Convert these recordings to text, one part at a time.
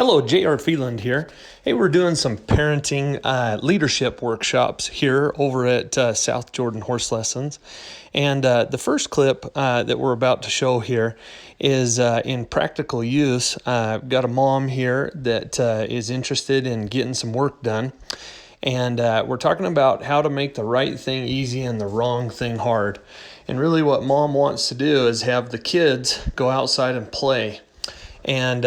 Hello, J.R. Feland here. Hey, we're doing some parenting leadership workshops here over at South Jordan Horse Lessons. And the first clip that we're about to show here is in practical use. I've got a mom here that is interested in getting some work done. And we're talking about how to make the right thing easy and the wrong thing hard. And really what mom wants to do is have the kids go outside and play. And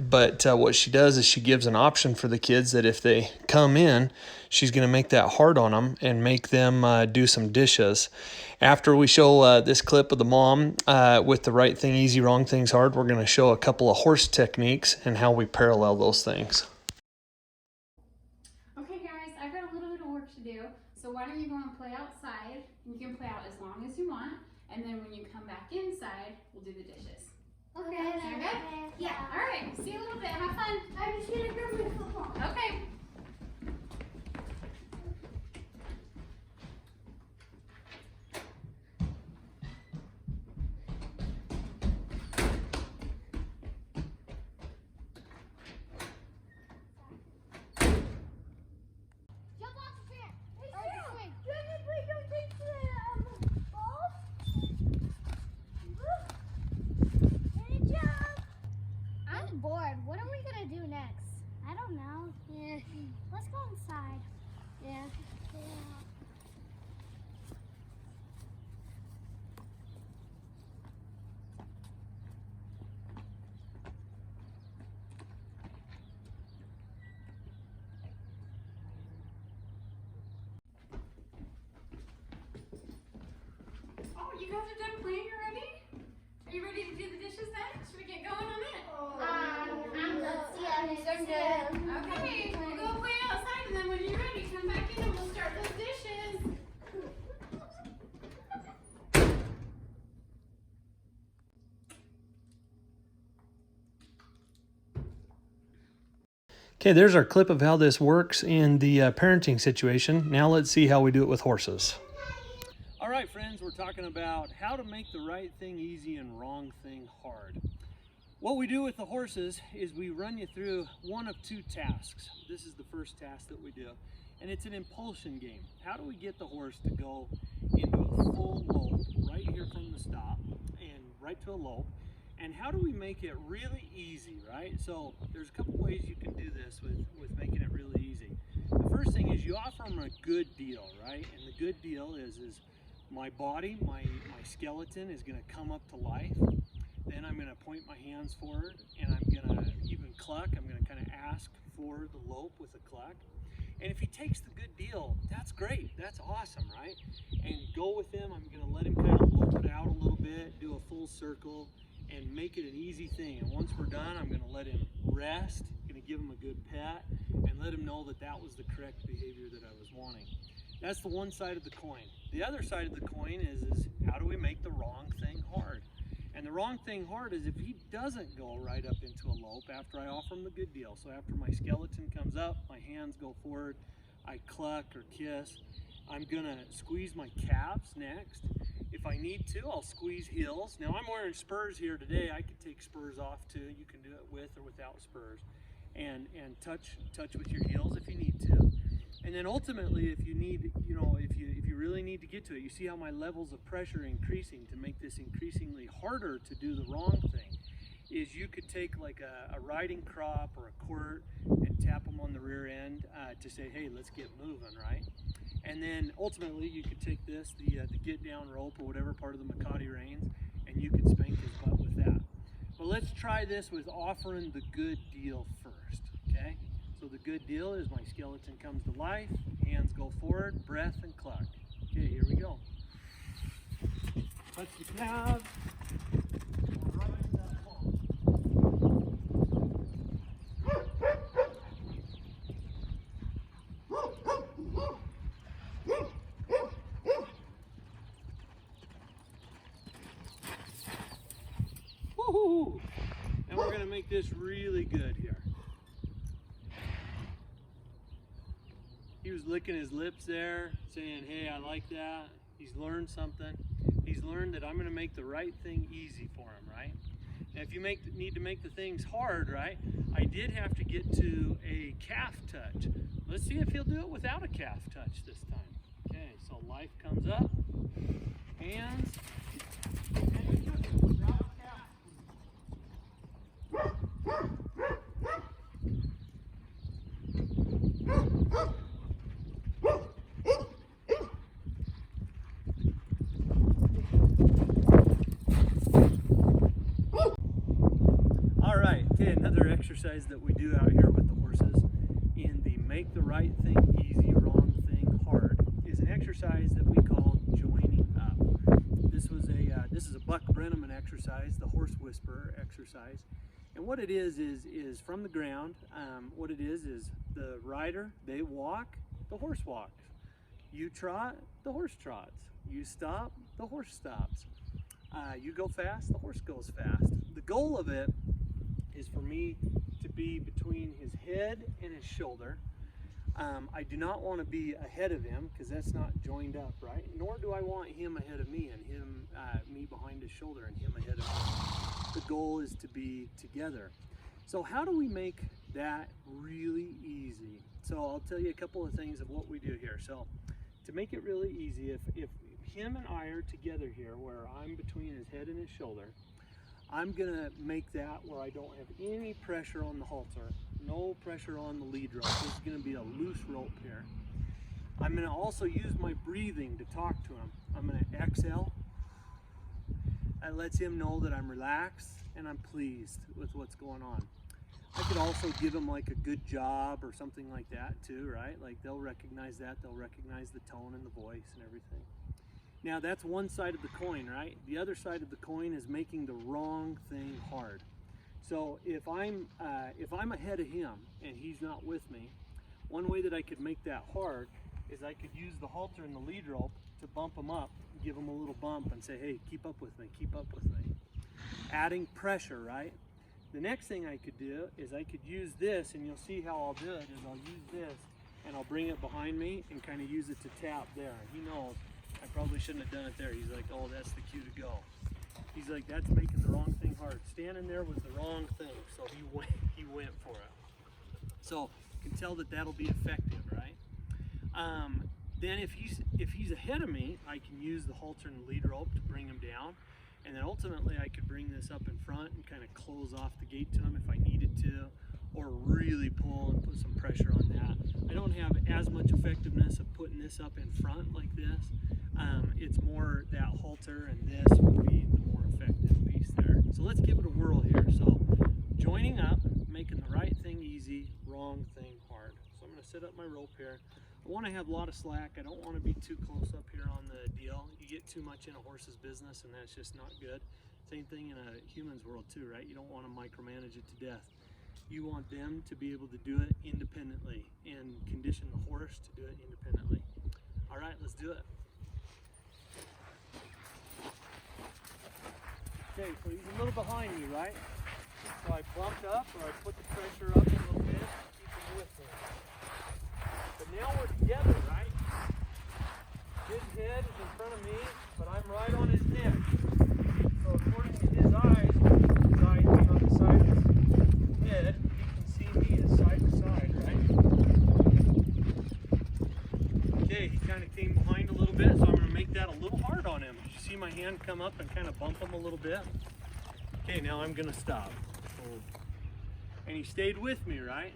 but what she does is she gives an option for the kids that if they come in, she's going to make that hard on them and make them do some dishes. After we show this clip of the mom with the right thing easy, wrong things hard, we're going to show a couple of horse techniques and how we parallel those things. Okay guys, I've got a little bit of work to do, so why don't you go and play outside? You can play out as long as you want, and then when you come back inside, we'll do the dishes. Okay. Sound good? Yeah. All right. See you a little bit. Have fun. I'm just gonna grab my football. Okay. Jump off the chair. Hey, swing. Please don't take the ball. Hey, jump. I'm bored. What are we gonna do next? I don't know. Yeah. Let's go inside. Yeah. Oh, you guys are done playing already? Are you ready to do the dishes then? Should we get going on it? I'm good. Okay. We'll go play outside, and then when you're ready, come back in and we'll start those dishes. Okay, there's our clip of how this works in the parenting situation. Now let's see how we do it with horses. All right, friends, we're talking about how to make the right thing easy and wrong thing hard. What we do with the horses is we run you through one of two tasks. This is the first task that we do, and it's an impulsion game. How do we get the horse to go into a full lope right here from the stop and right to a lope? And how do we make it really easy, right? So there's a couple ways you can do this with making it really easy. The first thing is you offer them a good deal, right? And the good deal is my body, my skeleton is gonna come up to life. Then I'm gonna point my hands forward and I'm gonna even cluck. I'm gonna kind of ask for the lope with a cluck. And if he takes the good deal, that's great, that's awesome, right? And go with him, I'm gonna let him kind of lope it out a little bit, do a full circle, and make it an easy thing. And once we're done, I'm gonna let him rest, gonna give him a good pat, and let him know that that was the correct behavior that I was wanting. That's the one side of the coin. The other side of the coin is how do we make the wrong thing hard? And the wrong thing hard is if he doesn't go right up into a lope after I offer him the good deal. So after my skeleton comes up, my hands go forward, I cluck or kiss, I'm gonna squeeze my calves next. If I need to, I'll squeeze heels. Now I'm wearing spurs here today. I could take spurs off too. You can do it with or without spurs. And touch with your heels if you need to. And then ultimately, if you need, if you really need to get to it, you see how my levels of pressure are increasing to make this increasingly harder to do the wrong thing, is you could take like a riding crop or a quirt and tap them on the rear end to say, hey, let's get moving, right? And then ultimately you could take this, the get down rope or whatever part of the Makati reins, and you could spank his butt with that. But let's try this with offering the good deal first, okay? So the good deal is my skeleton comes to life, hands go forward, breath and cluck. Okay, here we go. Touch the calves. Right to that palm. Woohoo! And we're gonna make this really good here. He was licking his lips there, saying, hey, I like that. He's learned something. He's learned that I'm gonna make the right thing easy for him, right? And if you need to make the things hard, right, I did have to get to a calf touch. Let's see if he'll do it without a calf touch this time. Okay, so life comes up, hands, and he took it without a calf. All right, okay, another exercise that we do out here with the horses in the make the right thing easy, wrong thing hard is an exercise that we call joining up. This is a Buck Brenneman exercise, the horse whisperer exercise. And what it is from the ground, what it is the rider, they walk, the horse walks. You trot, the horse trots. You stop, the horse stops. You go fast, the horse goes fast. The goal of it is for me to be between his head and his shoulder. I do not want to be ahead of him because that's not joined up, right? Nor do I want him ahead of me and me behind his shoulder and him ahead of me. The goal is to be together. So how do we make that really easy? So I'll tell you a couple of things of what we do here. So to make it really easy, if him and I are together here where I'm between his head and his shoulder, I'm gonna make that where I don't have any pressure on the halter, no pressure on the lead rope. This is gonna be a loose rope here. I'm gonna also use my breathing to talk to him. I'm gonna exhale. That lets him know that I'm relaxed and I'm pleased with what's going on. I could also give him like a good job or something like that too, right? Like they'll recognize that, they'll recognize the tone and the voice and everything. Now that's one side of the coin, right? The other side of the coin is making the wrong thing hard. So if I'm ahead of him and he's not with me, one way that I could make that hard is I could use the halter and the lead rope to bump him up, give him a little bump and say, hey, keep up with me, keep up with me. Adding pressure, right? The next thing I could do is I could use this, and you'll see how I'll do it, is I'll use this and I'll bring it behind me and kind of use it to tap there. He knows I probably shouldn't have done it there. He's like, oh, that's the cue to go. He's like, that's making the wrong thing hard. Standing there was the wrong thing, so he went for it. So you can tell that that'll be effective, right? Then if he's ahead of me, I can use the halter and lead rope to bring him down. And then ultimately I could bring this up in front and kind of close off the gate to him if I needed to, or really pull and put some pressure on that. I don't have as much effectiveness of putting this up in front like this. It's more that halter, and this would be the more effective piece there. So let's give it a whirl here. So joining up, making the right thing easy, wrong thing hard. So I'm going to set up my rope here. I want to have a lot of slack. I don't want to be too close up here on the deal. You get too much in a horse's business and that's just not good. Same thing in a human's world too, right? You don't want to micromanage it to death. You want them to be able to do it independently and condition the horse to do it independently. All right, let's do it. Okay, so he's a little behind me, right? So I bumped up, or I put the pressure up a little bit to keep him with me. But now we're together, right? His head is in front of me, but I'm right on his neck. So according to his eyes being on the side of his head, he can see me as side to side, right? Okay, he kind of came behind a little bit, so I'm going to make that a little hard on him. Did you see my hand come up and kind of bump him a little bit? Okay, now I'm going to stop. And he stayed with me, right?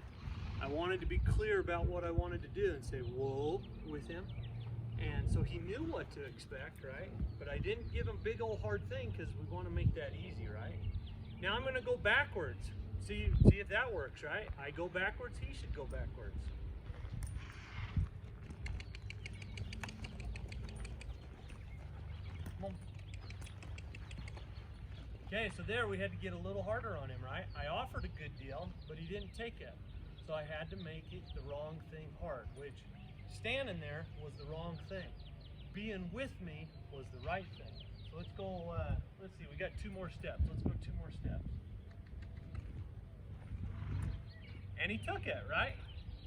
I wanted to be clear about what I wanted to do and say, whoa, with him. And so he knew what to expect, right? But I didn't give him big old hard thing because we want to make that easy, right? Now I'm going to go backwards. See if that works, right? I go backwards, he should go backwards. Come on. Okay, so there we had to get a little harder on him, right? I offered a good deal, but he didn't take it. So I had to make it the wrong thing hard, which standing there was the wrong thing. Being with me was the right thing. So let's go, let's see, we got 2 more steps. Let's go 2 more steps. And he took it, right?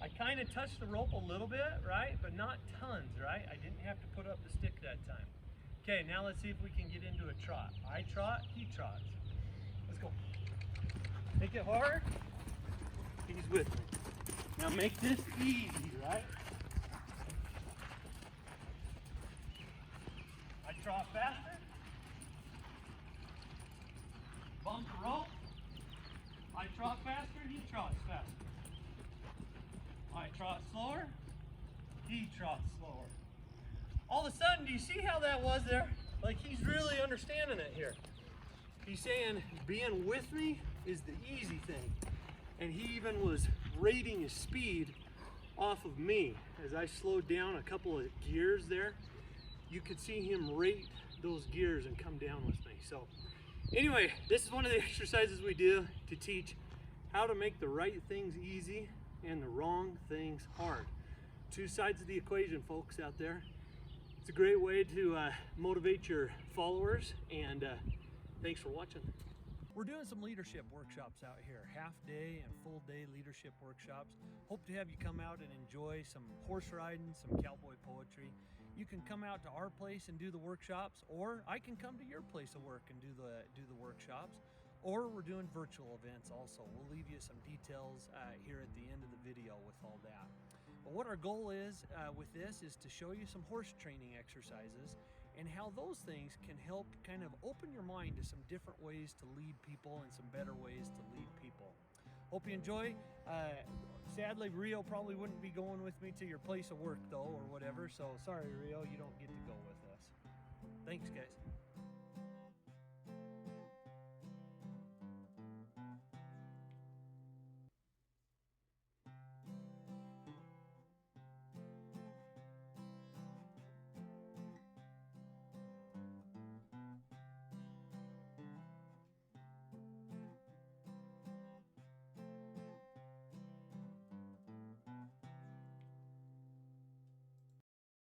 I kind of touched the rope a little bit, right? But not tons, right? I didn't have to put up the stick that time. Okay, now let's see if we can get into a trot. I trot, he trots. Let's go. Make it hard. He's with me. Now make this easy, right? I trot faster. Bump the rope. I trot faster, he trots faster. I trot slower, he trots slower. All of a sudden, do you see how that was there? Like, he's really understanding it here. He's saying being with me is the easy thing. And he even was rating his speed off of me. As I slowed down a couple of gears there, you could see him rate those gears and come down with me. So anyway, this is one of the exercises we do to teach how to make the right things easy and the wrong things hard. Two sides of the equation, folks, out there. It's a great way to motivate your followers, and thanks for watching. We're doing some leadership workshops out here, half day and full day leadership workshops. Hope to have you come out and enjoy some horse riding, some cowboy poetry. You can come out to our place and do the workshops, or I can come to your place of work and do the workshops, or we're doing virtual events also. We'll leave you some details here at the end of the video with all that. But what our goal is with this is to show you some horse training exercises and how those things can help kind of open your mind to some different ways to lead people and some better ways to lead people. Hope you enjoy. Sadly, Rio probably wouldn't be going with me to your place of work though, or whatever, so sorry Rio, you don't get to go with us. Thanks guys.